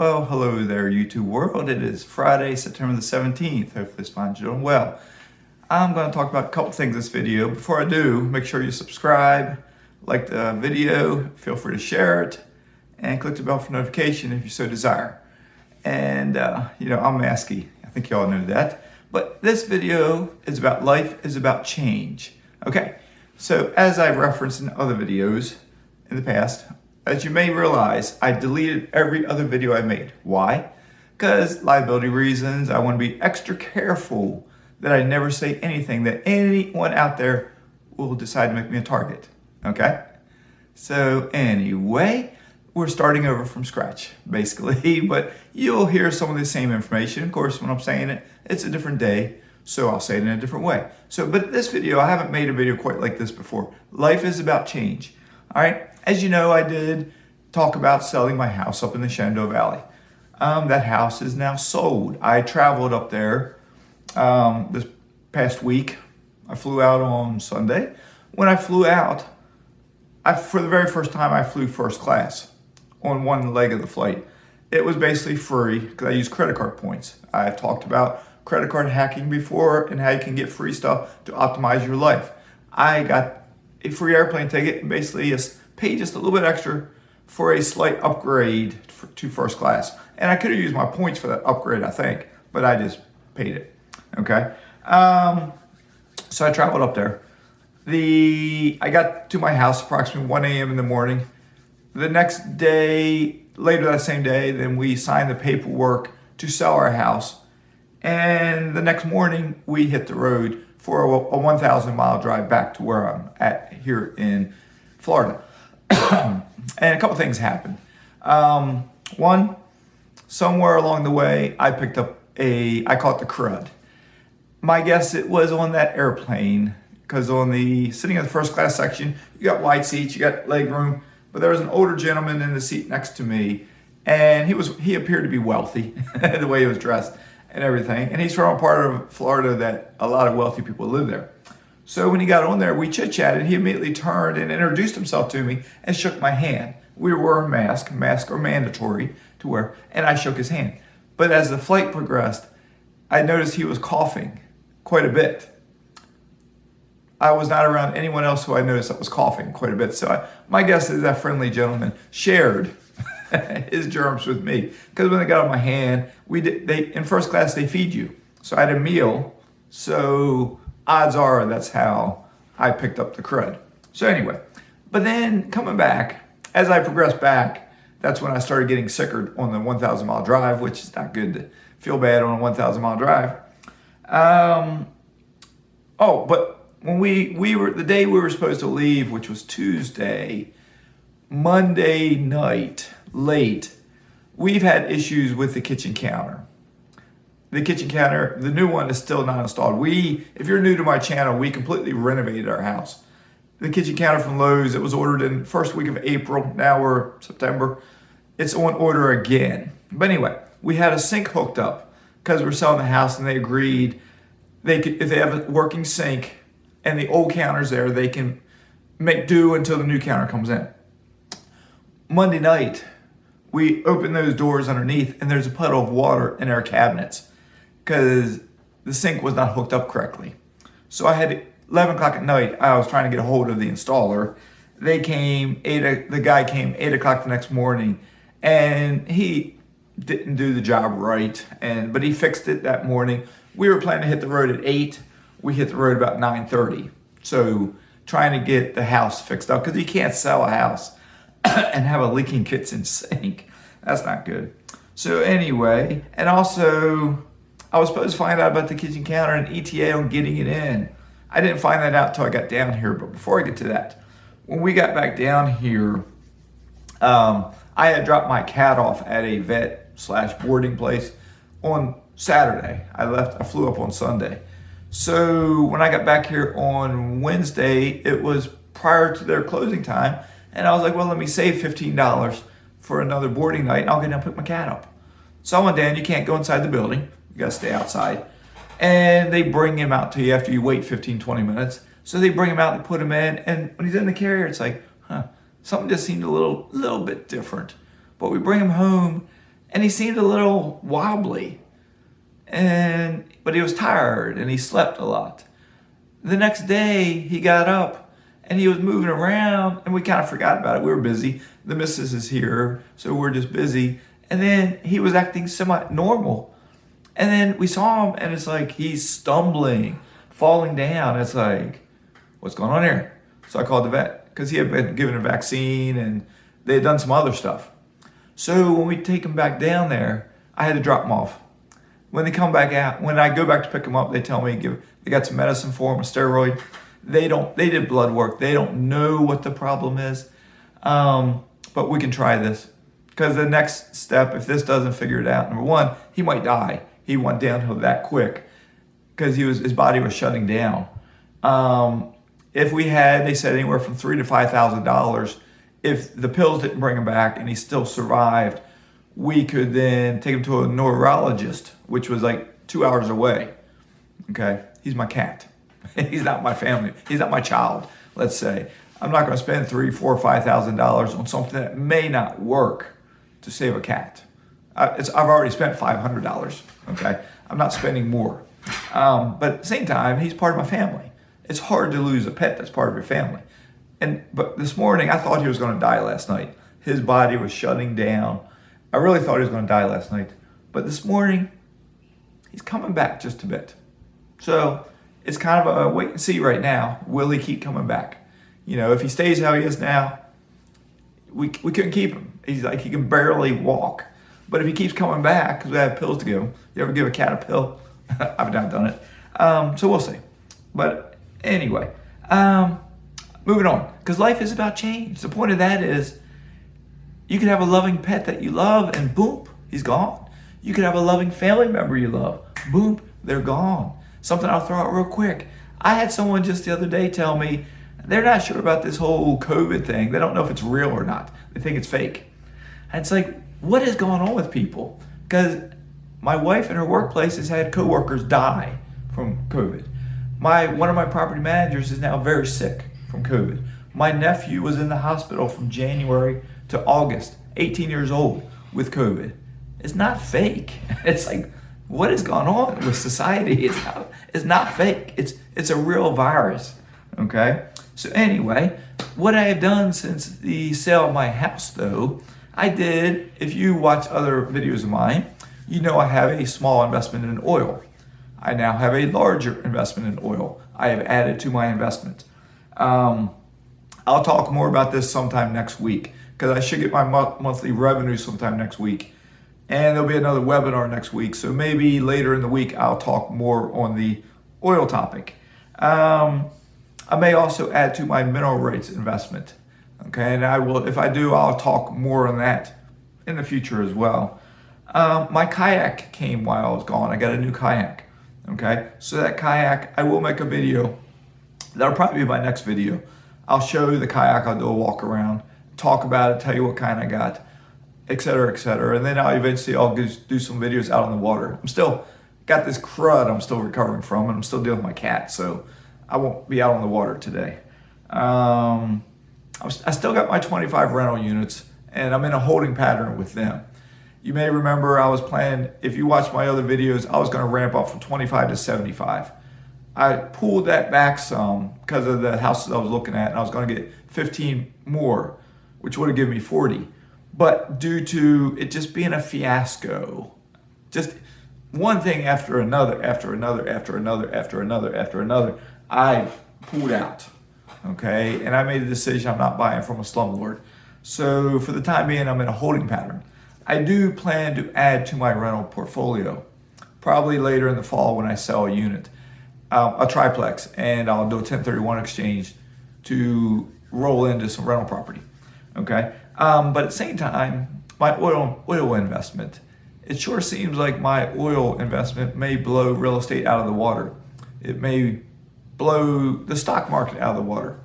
Well, hello there, YouTube world. It is Friday, September the 17th. Hopefully this finds you doing well. I'm going to talk about a couple things in this video. Before I do, make sure you subscribe, like the video, feel free to share it, and click the bell for notification if you so desire. And, I'm mazske. I think you all know that. But this video is about life is about change. Okay, so as I've referenced in other videos in the past, as you may realize, I deleted every other video I made. Why? Because liability reasons. I want to be extra careful that I never say anything that anyone out there will decide to make me a target. Okay? So anyway, we're starting over from scratch, basically, but you'll hear some of the same information. Of course, when I'm saying it, it's a different day, so I'll say it in a different way. But this video, I haven't made a video quite like this before. Life is about change. All right, as you know, I did talk about selling my house up in the Shenandoah Valley. That house is now sold. I traveled up there this past week. I flew out on Sunday. When I flew out, for the very first time, I flew first class on one leg of the flight. It was basically free because I used credit card points. I've talked about credit card hacking before and how you can get free stuff to optimize your life. I got a free airplane ticket and basically paid just a little bit extra for a slight upgrade to first class. And I could have used my points for that upgrade, I think, but I just paid it. Okay. So I traveled up there. I got to my house approximately 1 a.m. in the morning. The next day, later that same day, then we signed the paperwork to sell our house. And the next morning, we hit the road for a 1,000 mile drive back to where I'm at here in Florida. And a couple things happened. One, somewhere along the way, I picked up I call it the crud. My guess it was on that airplane, because sitting in the first class section, you got wide seats, you got leg room, but there was an older gentleman in the seat next to me, and he appeared to be wealthy, the way he was dressed and everything. And he's from a part of Florida that a lot of wealthy people live there. So when he got on there, we chit-chatted. He immediately turned and introduced himself to me and shook my hand. We wore a mask. Masks are mandatory to wear, and I shook his hand. But as the flight progressed, I noticed he was coughing quite a bit. I was not around anyone else who I noticed that was coughing quite a bit. So my guess is that friendly gentleman shared his germs with me, because when they got on my hand, in first class they feed you. So I had a meal. So odds are that's how I picked up the crud. So anyway, but then coming back, as I progressed back, that's when I started getting sicker on the 1,000 mile drive, which is not good to feel bad on a 1,000 mile drive. But when we were the day we were supposed to leave, which was Tuesday, Monday night, late, we've had issues with the kitchen counter. The kitchen counter, the new one is still not installed. If you're new to my channel, we completely renovated our house. The kitchen counter from Lowe's, it was ordered in first week of April. Now we're September. It's on order again. But anyway, we had a sink hooked up because we're selling the house, and they agreed if they have a working sink and the old counter's there, they can make do until the new counter comes in. Monday night, we opened those doors underneath, and there's a puddle of water in our cabinets because the sink was not hooked up correctly. So I had 11 o'clock at night, I was trying to get a hold of the installer. The guy came 8 o'clock the next morning, and he didn't do the job right, but he fixed it that morning. We were planning to hit the road at 8. We hit the road about 9:30. So trying to get the house fixed up, because you can't sell a house and have a leaking kitchen sink. That's not good. So anyway, and also I was supposed to find out about the kitchen counter and ETA on getting it in. I didn't find that out till I got down here. But before I get to that, when we got back down here, I had dropped my cat off at a vet/boarding place on Saturday. I flew up on Sunday. So when I got back here on Wednesday, it was prior to their closing time. And I was like, well, let me save $15 for another boarding night, and I'll get down and pick my cat up. So I went down. You can't go inside the building. You got to stay outside. And they bring him out to you after you wait 15, 20 minutes. So they bring him out and put him in. And when he's in the carrier, it's like, something just seemed a little bit different. But we bring him home, and he seemed a little wobbly, but he was tired and he slept a lot. The next day he got up and he was moving around, and we kind of forgot about it. We were busy. The missus is here, so we're just busy. And then he was acting semi-normal. And then we saw him, and it's like he's stumbling, falling down. It's like, what's going on here? So I called the vet because he had been given a vaccine and they had done some other stuff. So when we take him back down there, I had to drop him off. When they come back out, when I go back to pick him up, they tell me they got some medicine for him, a steroid. They did blood work. They don't know what the problem is. But we can try this. Because the next step, if this doesn't figure it out, number one, he might die. He went downhill that quick because his body was shutting down. If we had, they said anywhere from $3,000 to $5,000, if the pills didn't bring him back and he still survived, we could then take him to a neurologist, which was like 2 hours away. Okay, he's my cat. He's not my family. He's not my child. Let's say I'm not going to spend $3,000, $4,000, $5,000 on something that may not work to save a cat. I've already spent $500. Okay, I'm not spending more. But at the same time, he's part of my family. It's hard to lose a pet that's part of your family. But this morning, I thought he was going to die last night. His body was shutting down. I really thought he was going to die last night. But this morning, he's coming back just a bit. So it's kind of a wait and see right now. Will he keep coming back? You know, if he stays how he is now, we couldn't keep him. He's like, he can barely walk. But if he keeps coming back, because we have pills to give him. You ever give a cat a pill? I've not done it. So we'll see. But anyway, moving on. Because life is about change. The point of that is you could have a loving pet that you love and boom, he's gone. You could have a loving family member you love. Boom, they're gone. Something I'll throw out real quick. I had someone just the other day tell me they're not sure about this whole COVID thing. They don't know if it's real or not. They think it's fake. And it's like, what is going on with people? Because my wife in her workplace has had coworkers die from COVID. One of my property managers is now very sick from COVID. My nephew was in the hospital from January to August, 18 years old with COVID. It's not fake. It's like, what is going on with society? It's not fake. It's a real virus. Okay. So anyway, what I have done since the sale of my house, though, if you watch other videos of mine, you know I have a small investment in oil. I now have a larger investment in oil. I have added to my investment. I'll talk more about this sometime next week because I should get my monthly revenue sometime next week. And there'll be another webinar next week. So maybe later in the week, I'll talk more on the oil topic. I may also add to my mineral rights investment. Okay, and if I do, I'll talk more on that in the future as well. My kayak came while I was gone. I got a new kayak. Okay, so that kayak, I will make a video. That'll probably be my next video. I'll show you the kayak. I'll do a walk around, talk about it, tell you what kind I got, etc., etc. And then I'll do some videos out on the water. I'm still got this crud I'm still recovering from, and I'm still dealing with my cat, so I won't be out on the water today. I still got my 25 rental units, and I'm in a holding pattern with them. You may remember I was planning, if you watch my other videos, I was going to ramp up from 25 to 75. I pulled that back some because of the houses I was looking at, and I was going to get 15 more, which would have given me 40. But due to it just being a fiasco, just one thing after another, I pulled out. Okay, and I made a decision I'm not buying from a slumlord. So for the time being, I'm in a holding pattern. I do plan to add to my rental portfolio, probably later in the fall when I sell a unit, a triplex, and I'll do a 1031 exchange to roll into some rental property. Okay, but at the same time, my oil investment, it sure seems like my oil investment may blow real estate out of the water. It may blow the stock market out of the water.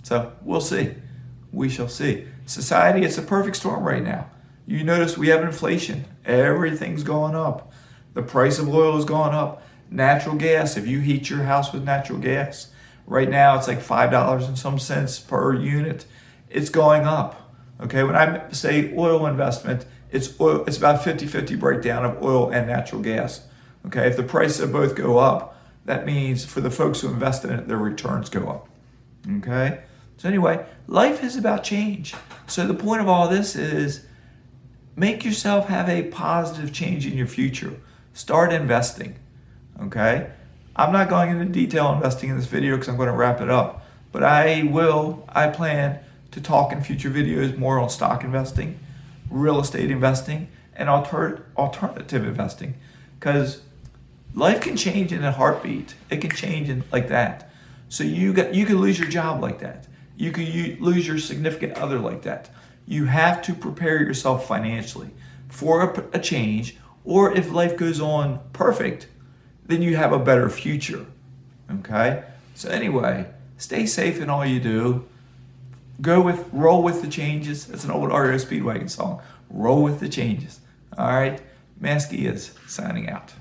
So we'll see. We shall see. Society, it's a perfect storm right now. You notice we have inflation. Everything's going up. The price of oil has gone up. Natural gas, if you heat your house with natural gas, right now it's like $5 and some cents per unit. It's going up. Okay, when I say oil investment, it's oil. It's about 50-50 breakdown of oil and natural gas. Okay, if the prices of both go up, that means for the folks who invest in it, their returns go up. Okay, so anyway, life is about change. So the point of all this is make yourself have a positive change in your future. Start investing. Okay, I'm not going into detail investing in this video because I'm going to wrap it up, but I plan to talk in future videos more on stock investing, real estate investing, and alternative investing, because life can change in a heartbeat. It can change in like that. So you can lose your job like that. You can lose your significant other like that. You have to prepare yourself financially for a change, or if life goes on perfect, then you have a better future. Okay? So anyway, stay safe in all you do. Roll with the changes. It's an old REO Speedwagon song. Roll with the changes. All right? Mazske is signing out.